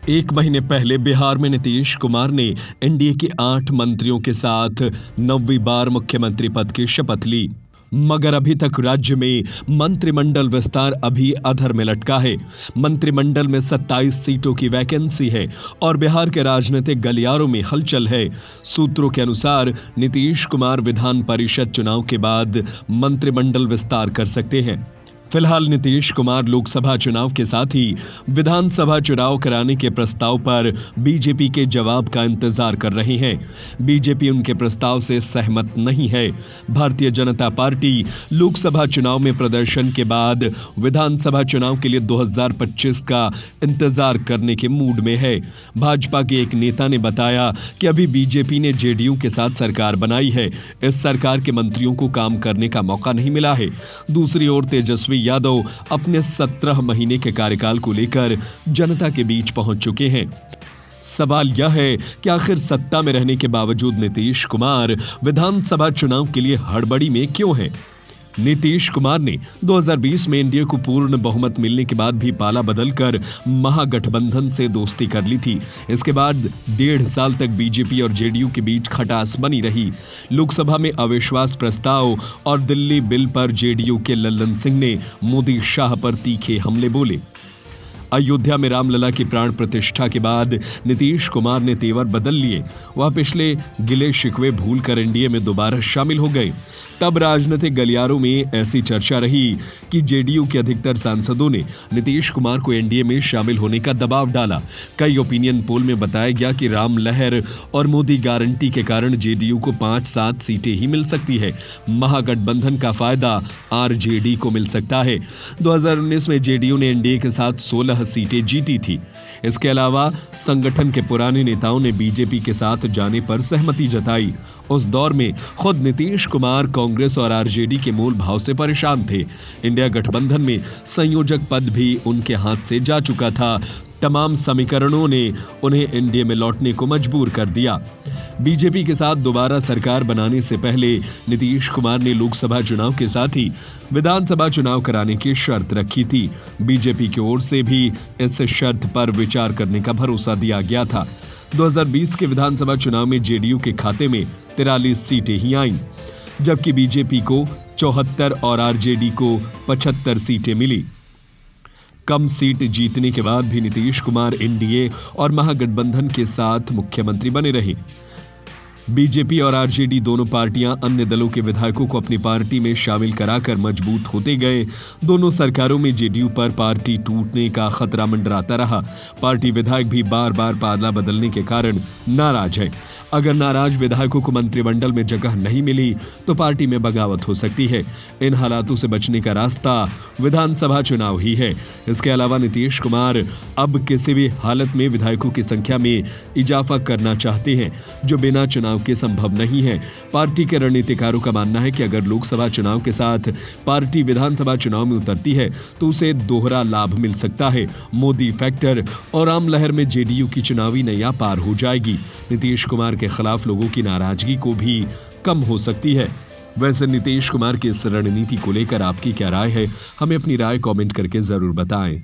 एक महीने पहले बिहार में नीतीश कुमार ने एनडीए के 8 मंत्रियों के साथ 9वीं बार मुख्यमंत्री पद की शपथ ली, मगर अभी तक राज्य में मंत्रिमंडल विस्तार अभी अधर में लटका है। मंत्रिमंडल में 27 सीटों की वैकेंसी है और बिहार के राजनीतिक गलियारों में हलचल है। सूत्रों के अनुसार नीतीश कुमार विधान परिषद चुनाव के बाद मंत्रिमंडल विस्तार कर सकते हैं। फिलहाल नीतीश कुमार लोकसभा चुनाव के साथ ही विधानसभा चुनाव कराने के प्रस्ताव पर बीजेपी के जवाब का इंतजार कर रहे हैं। बीजेपी उनके प्रस्ताव से सहमत नहीं है। भारतीय जनता पार्टी लोकसभा चुनाव में प्रदर्शन के बाद विधानसभा चुनाव के लिए 2025 का इंतजार करने के मूड में है। भाजपा के एक नेता ने बताया कि अभी बीजेपी ने जेडीयू के साथ सरकार बनाई है। इस सरकार के मंत्रियों को काम करने का मौका नहीं मिला है। दूसरी ओर तेजस्वी यादव अपने 17 महीने के कार्यकाल को लेकर जनता के बीच पहुंच चुके हैं। सवाल यह है कि आखिर सत्ता में रहने के बावजूद नीतीश कुमार विधानसभा चुनाव के लिए हड़बड़ी में क्यों हैं? नीतीश कुमार ने 2020 में एनडीए को पूर्ण बहुमत मिलने के बाद भी पाला बदलकर महागठबंधन से दोस्ती कर ली थी। इसके बाद 1.5 साल तक बीजेपी और जेडीयू के बीच खटास बनी रही। लोकसभा में अविश्वास प्रस्ताव और दिल्ली बिल पर जेडीयू के लल्लन सिंह ने मोदी शाह पर तीखे हमले बोले। अयोध्या में रामलला की प्राण प्रतिष्ठा के बाद नीतीश कुमार ने तेवर बदल लिए। वह पिछले गिले शिकवे भूलकर एनडीए में दोबारा शामिल हो गए। तब राजनीतिक गलियारों में ऐसी चर्चा रही कि जेडीयू के अधिकतर सांसदों ने नीतीश कुमार को एनडीए में शामिल होने का दबाव डाला। कई ओपिनियन पोल में बताया गया कि राम लहर और मोदी गारंटी के कारण जेडीयू को 5-7 सीटें ही मिल सकती है। महागठबंधन का फायदा आरजेडी को मिल सकता है। 2019 में जेडीयू ने एनडीए के साथ 16 सीटें जीती थी। इसके अलावा संगठन के पुराने नेताओं ने बीजेपी के साथ जाने पर सहमति जताई। उस दौर में खुद नीतीश कुमार कांग्रेस और आरजेडी के मूल भाव से परेशान थे। इंडिया गठबंधन में संयोजक पद भी उनके हाथ से जा चुका था। तमाम समीकरणों ने उन्हें एनडीए में लौटने को मजबूर कर दिया। बीजेपी के साथ दोबारा सरकार बनाने से पहले नीतीश कुमार ने लोकसभा चुनाव के साथ ही विधानसभा चुनाव कराने की शर्त रखी थी। बीजेपी की ओर से भी इस शर्त पर विचार करने का भरोसा दिया गया था। 2020 के विधानसभा चुनाव में जेडीयू के खाते में 43 सीटें ही आईं, जबकि बीजेपी को 74 और आरजेडी को 75 सीटें मिली। कम सीट जीतने के बाद भी नीतीश कुमार एनडीए और महागठबंधन के साथ मुख्यमंत्री बने रहे। बीजेपी और आरजेडी दोनों पार्टियां अन्य दलों के विधायकों को अपनी पार्टी में शामिल कराकर मजबूत होते गए। दोनों सरकारों में जेडीयू पर पार्टी टूटने का खतरा मंडराता रहा। पार्टी विधायक भी बार बार पाला बदलने के कारण नाराज है। अगर नाराज विधायकों को मंत्रिमंडल में जगह नहीं मिली तो पार्टी में बगावत हो सकती है। इन हालातों से बचने का रास्ता विधानसभा चुनाव ही है। इसके अलावा नीतीश कुमार अब किसी भी हालत में विधायकों की संख्या में इजाफा करना चाहते हैं, जो बिना चुनाव के संभव नहीं है। पार्टी के रणनीतिकारों का मानना है कि अगर लोकसभा चुनाव के साथ पार्टी विधानसभा चुनाव में उतरती है तो उसे दोहरा लाभ मिल सकता है। मोदी फैक्टर और राम लहर में जेडीयू की चुनावी नैया पार हो जाएगी। नीतीश कुमार के खिलाफ लोगों की नाराजगी को भी कम हो सकती है। वैसे नीतीश कुमार की इस रणनीति को लेकर आपकी क्या राय है? हमें अपनी राय कमेंट करके जरूर बताएं।